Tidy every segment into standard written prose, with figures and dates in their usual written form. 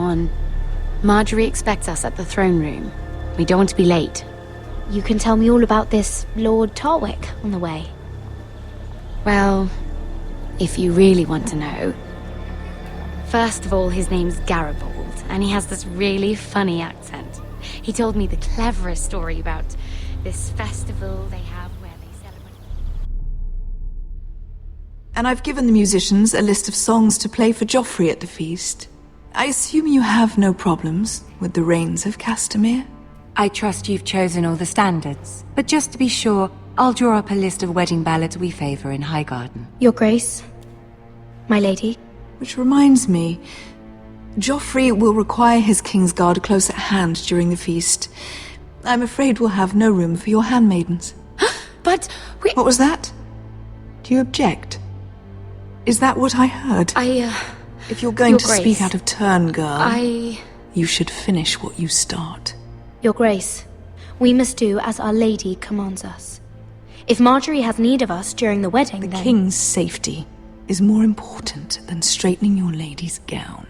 on. Marjorie expects us at the throne room. We don't want to be late. You can tell me all about this Lord Tarwick on the way. Well, if you really want to know. First of all, his name's Garibold, and he has this really funny accent. He told me the cleverest story about this festival they have where they celebrate... And I've given the musicians a list of songs to play for Joffrey at the feast. I assume you have no problems with the Rains of Castamere? I trust you've chosen all the standards. But just to be sure, I'll draw up a list of wedding ballads we favour in Highgarden. Your Grace, my lady. Which reminds me, Joffrey will require his Kingsguard close at hand during the feast. I'm afraid we'll have no room for your handmaidens. But we... What was that? Do you object? Is that what I heard? If If you're going to speak out of turn, girl, you should finish what you start. Your Grace, we must do as Our Lady commands us. If Marjorie has need of us during the wedding, The then... king's safety is more important than straightening your lady's gown.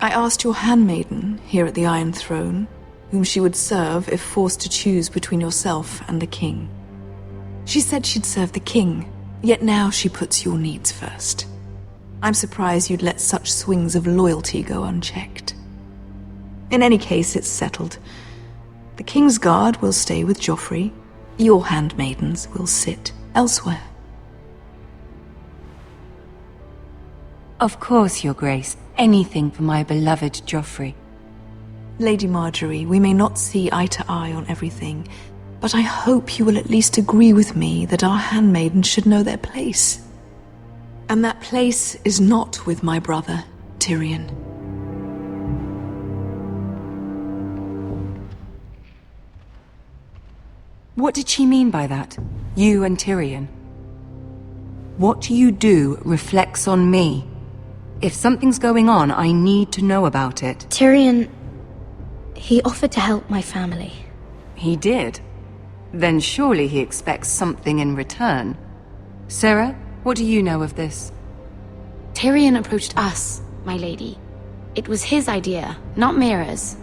I asked your handmaiden here at the Iron Throne whom she would serve if forced to choose between yourself and the king. She said she'd serve the king, yet now she puts your needs first. I'm surprised you'd let such swings of loyalty go unchecked. In any case, it's settled. The Kingsguard will stay with Joffrey. Your handmaidens will sit elsewhere. Of course, Your Grace. Anything for my beloved Joffrey. Lady Marjorie, we may not see eye to eye on everything, but I hope you will at least agree with me that our handmaidens should know their place. And that place is not with my brother, Tyrion. What did she mean by that? You and Tyrion? What you do reflects on me. If something's going on, I need to know about it. Tyrion... he offered to help my family. He did? Then surely he expects something in return. Sarah, what do you know of this? Tyrion approached us, my lady. It was his idea, not Mira's.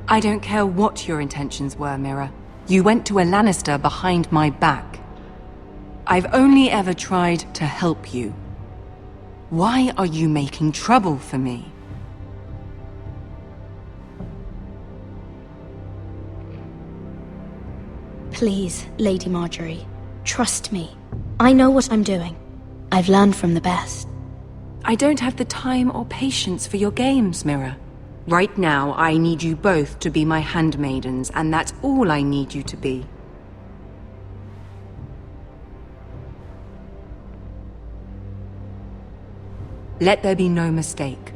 I don't care what your intentions were, Mira. You went to a Lannister behind my back. I've only ever tried to help you. Why are you making trouble for me? Please, Lady Marjorie, trust me. I know what I'm doing. I've learned from the best. I don't have the time or patience for your games, Mira. Right now, I need you both to be my handmaidens, and that's all I need you to be. Let there be no mistake.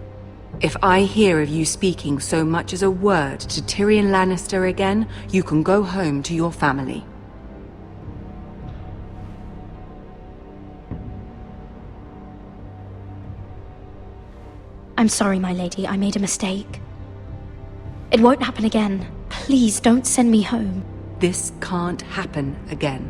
If I hear of you speaking so much as a word to Tyrion Lannister again, you can go home to your family. I'm sorry, my lady. I made a mistake. It won't happen again. Please, don't send me home. This can't happen again.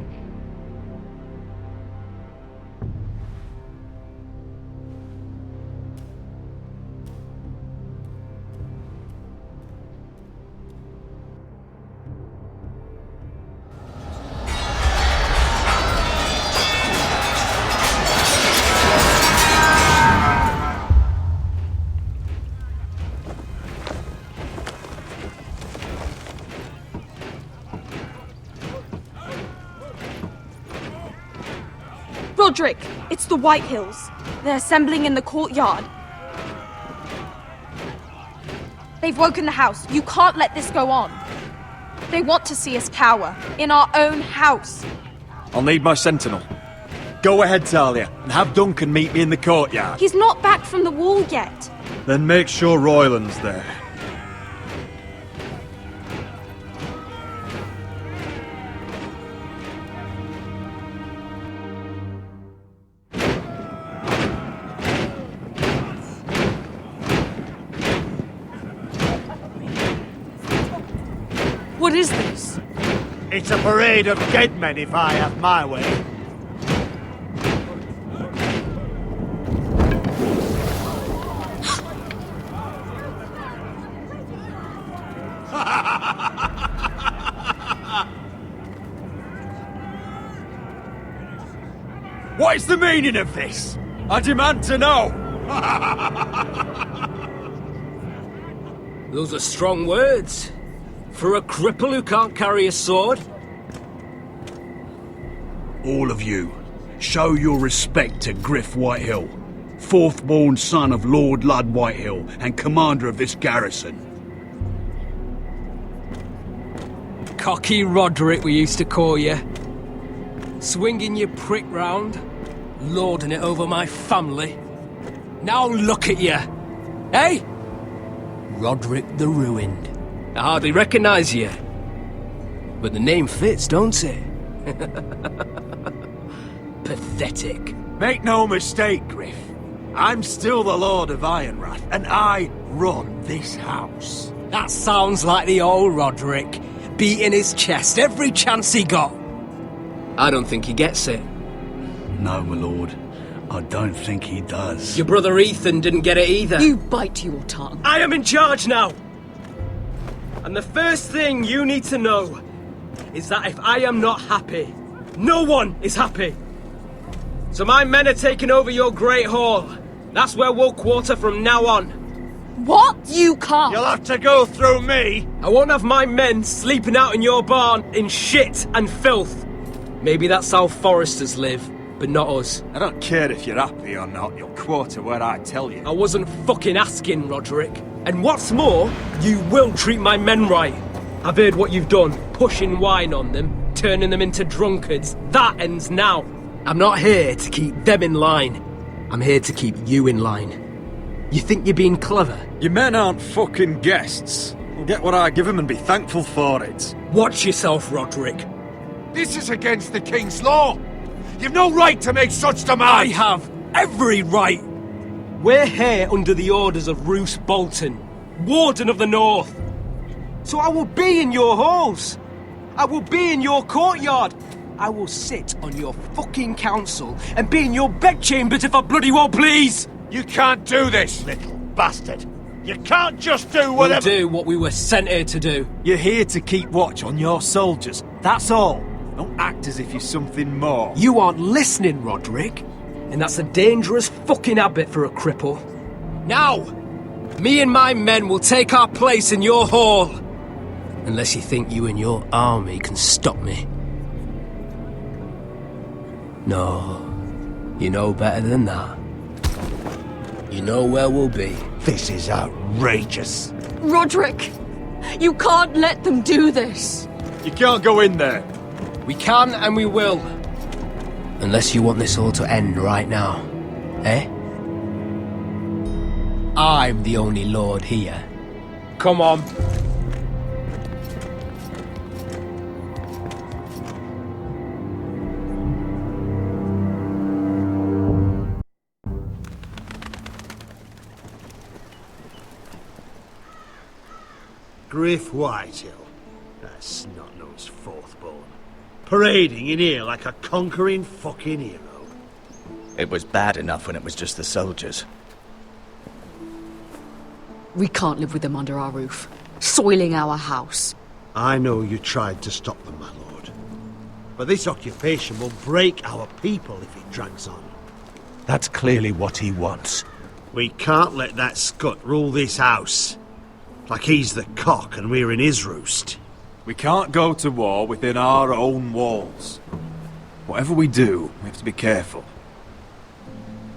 Roderick, it's the White Hills. They're assembling in the courtyard. They've woken the house. You can't let this go on. They want to see us cower in our own house. I'll need my sentinel. Go ahead, Talia, and have Duncan meet me in the courtyard. He's not back from the wall yet. Then make sure Royland's there. What is this? It's a parade of dead men if I have my way. What is the meaning of this? I demand to know! Those are strong words. For a cripple who can't carry a sword? All of you, show your respect to Griff Whitehill, fourth-born son of Lord Ludd Whitehill and commander of this garrison. Cocky Roderick, we used to call you. Swinging your prick round, lording it over my family. Now look at you, eh? Roderick the Ruined. I hardly recognise you. But the name fits, don't it? Pathetic. Make no mistake, Griff. I'm still the Lord of Ironrath, and I run this house. That sounds like the old Roderick, beating his chest every chance he got. I don't think he gets it. No, my lord. I don't think he does. Your brother Ethan didn't get it either. You bite your tongue. I am in charge now! And the first thing you need to know is that if I am not happy, no one is happy. So my men are taking over your Great Hall. That's where we'll quarter from now on. What? You can't! You'll have to go through me! I won't have my men sleeping out in your barn in shit and filth. Maybe that's how Forresters live, but not us. I don't care if you're happy or not, you'll quarter where I tell you. I wasn't fucking asking, Roderick. And what's more, you will treat my men right. I've heard what you've done, pushing wine on them, turning them into drunkards. That ends now. I'm not here to keep them in line. I'm here to keep you in line. You think you're being clever? Your men aren't fucking guests. They'll get what I give them and be thankful for it. Watch yourself, Roderick. This is against the King's law! You've no right to make such demands! I have every right! We're here under the orders of Roose Bolton, Warden of the North. So I will be in your halls. I will be in your courtyard. I will sit on your fucking council and be in your bedchambers if I bloody well please! You can't do this, little bastard! You can't just do whatever— We'll do what we were sent here to do. You're here to keep watch on your soldiers, that's all. Don't act as if you're something more. You aren't listening, Roderick. And that's a dangerous fucking habit for a cripple. Now, me and my men will take our place in your hall. Unless you think you and your army can stop me. No, you know better than that. You know where we'll be. This is outrageous. Roderick! You can't let them do this! You can't go in there. We can and we will. Unless you want this all to end right now. Eh? I'm the only lord here. Come on. Griff Whitehill. That snot-nosed fourth-born. Parading in here like a conquering fucking hero. It was bad enough when it was just the soldiers. We can't live with them under our roof, soiling our house. I know you tried to stop them, my lord. But this occupation will break our people if it drags on. That's clearly what he wants. We can't let that scut rule this house. Like he's the cock and we're in his roost. We can't go to war within our own walls. Whatever we do, we have to be careful.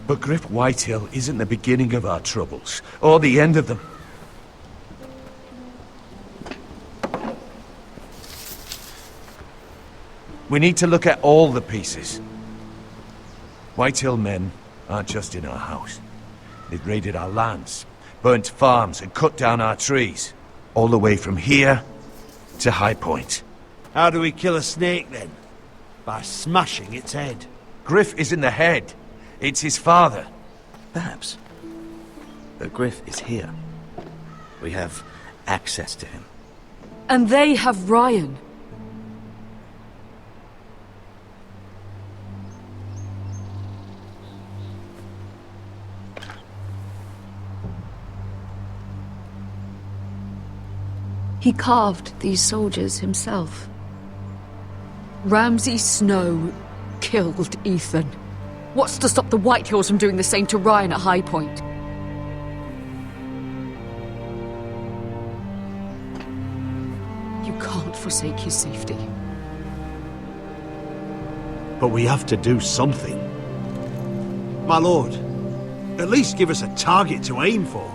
But Griff Whitehill isn't the beginning of our troubles, or the end of them. We need to look at all the pieces. Whitehill men aren't just in our house. They've raided our lands, burnt farms and cut down our trees. All the way from here to High Point. How do we kill a snake then? By smashing its head. Griff isn't the head. It's his father. Perhaps. But Griff is here. We have access to him. And they have Ryan. He carved these soldiers himself. Ramsay Snow killed Ethan. What's to stop the Whitehills from doing the same to Ryan at High Point? You can't forsake his safety. But we have to do something. My lord, at least give us a target to aim for.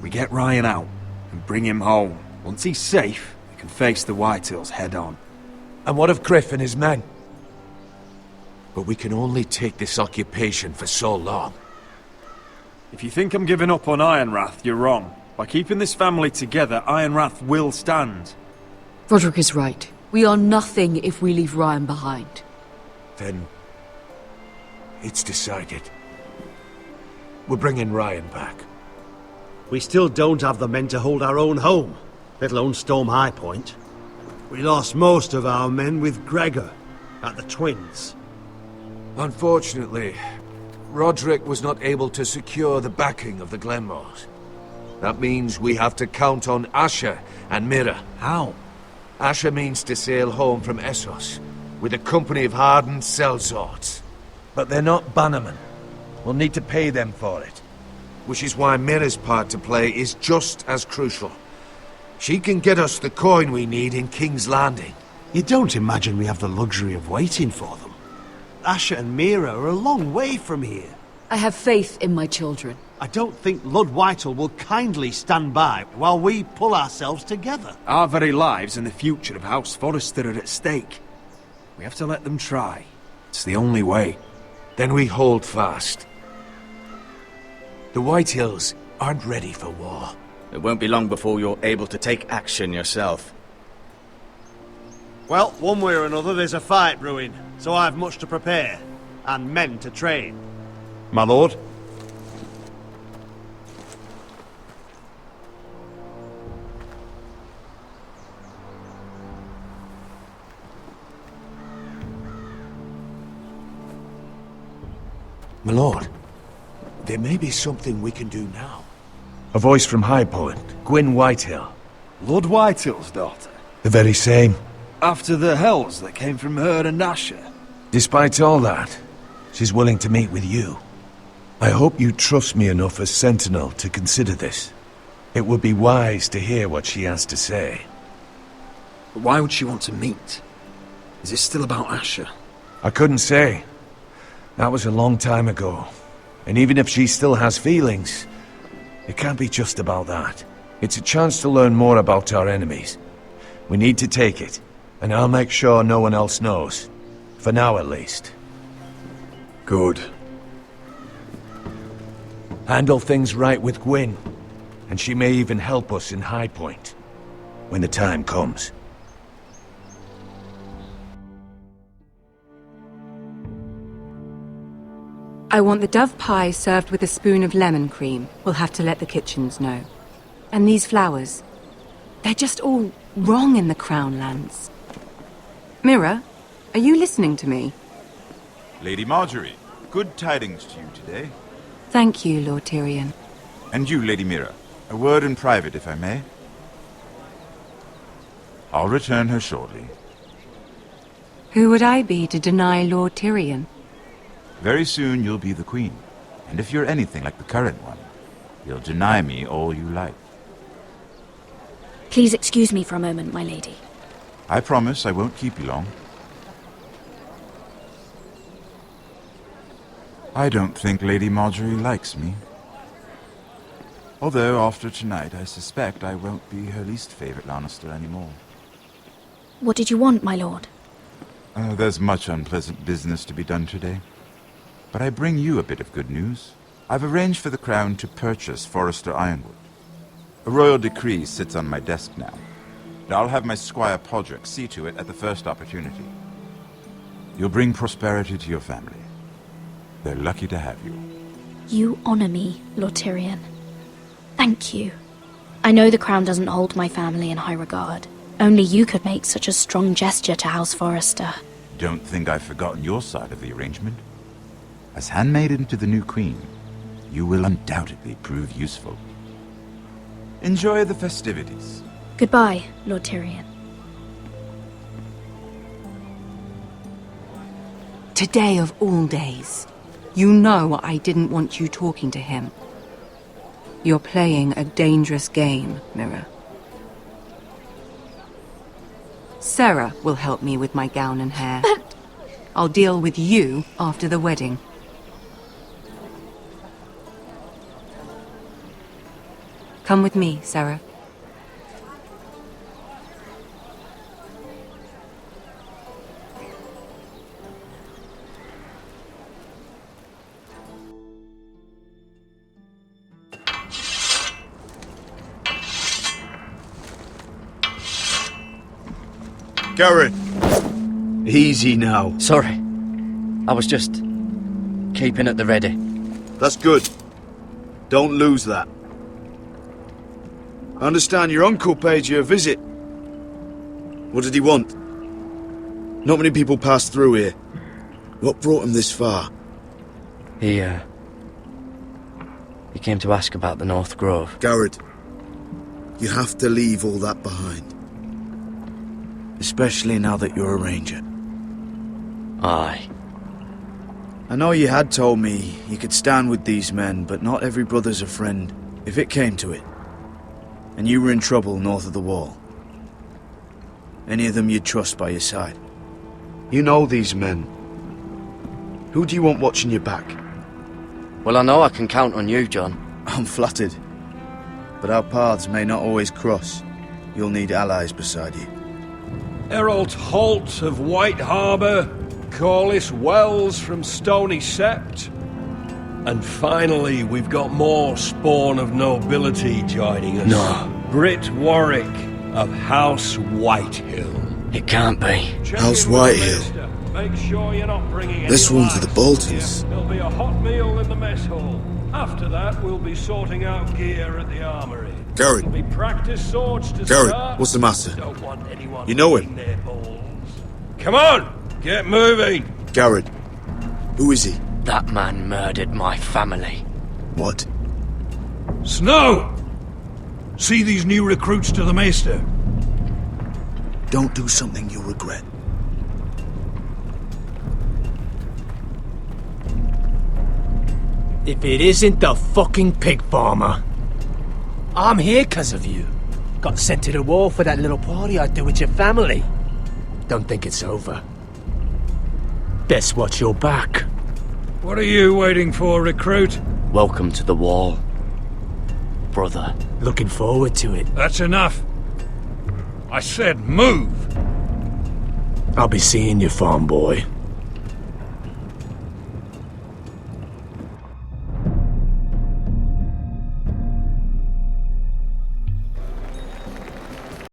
We get Ryan out and bring him home. Once he's safe, we can face the Whitehills head on. And what of Griff and his men? But we can only take this occupation for so long. If you think I'm giving up on Ironrath, you're wrong. By keeping this family together, Ironrath will stand. Roderick is right. We are nothing if we leave Ryan behind. Then... it's decided. We're bringing Ryan back. We still don't have the men to hold our own home, let alone storm High Point. We lost most of our men with Gregor at the Twins. Unfortunately, Roderick was not able to secure the backing of the Glenmores. That means we have to count on Asher and Mira. How? Asher means to sail home from Essos with a company of hardened sellswords. But they're not bannermen. We'll need to pay them for it. Which is why Mira's part to play is just as crucial. She can get us the coin we need in King's Landing. You don't imagine we have the luxury of waiting for them? Asher and Mira are a long way from here. I have faith in my children. I don't think Lord Whitehall will kindly stand by while we pull ourselves together. Our very lives and the future of House Forrester are at stake. We have to let them try. It's the only way. Then we hold fast. The Whitehills aren't ready for war. It won't be long before you're able to take action yourself. Well, one way or another there's a fight brewing, so I've much to prepare, and men to train. My lord? My lord, there may be something we can do now. A voice from High Point, Gwyn Whitehill. Lord Whitehill's daughter? The very same. After the hells that came from her and Asher? Despite all that, she's willing to meet with you. I hope you trust me enough as Sentinel to consider this. It would be wise to hear what she has to say. But why would she want to meet? Is it still about Asher? I couldn't say. That was a long time ago. And even if she still has feelings, it can't be just about that. It's a chance to learn more about our enemies. We need to take it, and I'll make sure no one else knows. For now, at least. Good. Handle things right with Gwyn, and she may even help us in High Point, when the time comes. I want the dove pie served with a spoon of lemon cream. We'll have to let the kitchens know. And these flowers. They're just all wrong in the Crown lands. Mira, are you listening to me? Lady Marjorie, good tidings to you today. Thank you, Lord Tyrion. And you, Lady Mira. A word in private, if I may. I'll return her shortly. Who would I be to deny Lord Tyrion? Very soon you'll be the queen. And if you're anything like the current one, you'll deny me all you like. Please excuse me for a moment, my lady. I promise I won't keep you long. I don't think Lady Marjorie likes me. Although, after tonight, I suspect I won't be her least favorite Lannister anymore. What did you want, my lord? There's much unpleasant business to be done today. But I bring you a bit of good news. I've arranged for the Crown to purchase Forrester Ironwood. A royal decree sits on my desk now. And I'll have my Squire Podrick see to it at the first opportunity. You'll bring prosperity to your family. They're lucky to have you. You honor me, Lord Tyrion. Thank you. I know the Crown doesn't hold my family in high regard, Only you could make such a strong gesture to House Forrester. Don't think I've forgotten your side of the arrangement. As handmaiden to the new queen, you will undoubtedly prove useful. Enjoy the festivities. Goodbye, Lord Tyrion. Today of all days. You know I didn't want you talking to him. You're playing a dangerous game, Mira. Sarah will help me with my gown and hair. But... I'll deal with you after the wedding. Come with me, Sarah. Garrett! Easy now. Sorry. I was just keeping at the ready. That's good. Don't lose that. I understand your uncle paid you a visit. What did he want? Not many people pass through here. What brought him this far? He came to ask about the North Grove. Garrett, you have to leave all that behind. Especially now that you're a ranger. Aye. I know you had told me you could stand with these men, but not every brother's a friend, if it came to it. And you were in trouble north of the wall. Any of them you'd trust by your side. You know these men. Who do you want watching your back? Well, I know I can count on you, John. I'm flattered. But our paths may not always cross. You'll need allies beside you. Errol Holt of White Harbour, Corliss Wells from Stony Sept. And finally, we've got more spawn of nobility joining us. No. Britt Warwick of House Whitehill. It can't be. House Whitehill? Make sure you're not bringing This any one to the Boltons. There'll be a hot meal in the mess hall. After that, we'll be sorting out gear at the armory. Garrett. There'll be practice swords to Garrett, start. what's the matter? Don't want anyone You know him? their balls. Come on, get moving. Garrett. Who is he? That man murdered my family. What? Snow! See these new recruits to the Maester? Don't do something you'll regret. If it isn't the fucking pig farmer. I'm here because of you. Got sent to the wall for that little party I do with your family. Don't think it's over. Best watch your back. What are you waiting for, recruit? Welcome to the wall, brother. Looking forward to it. That's enough. I said move. I'll be seeing you, farm boy.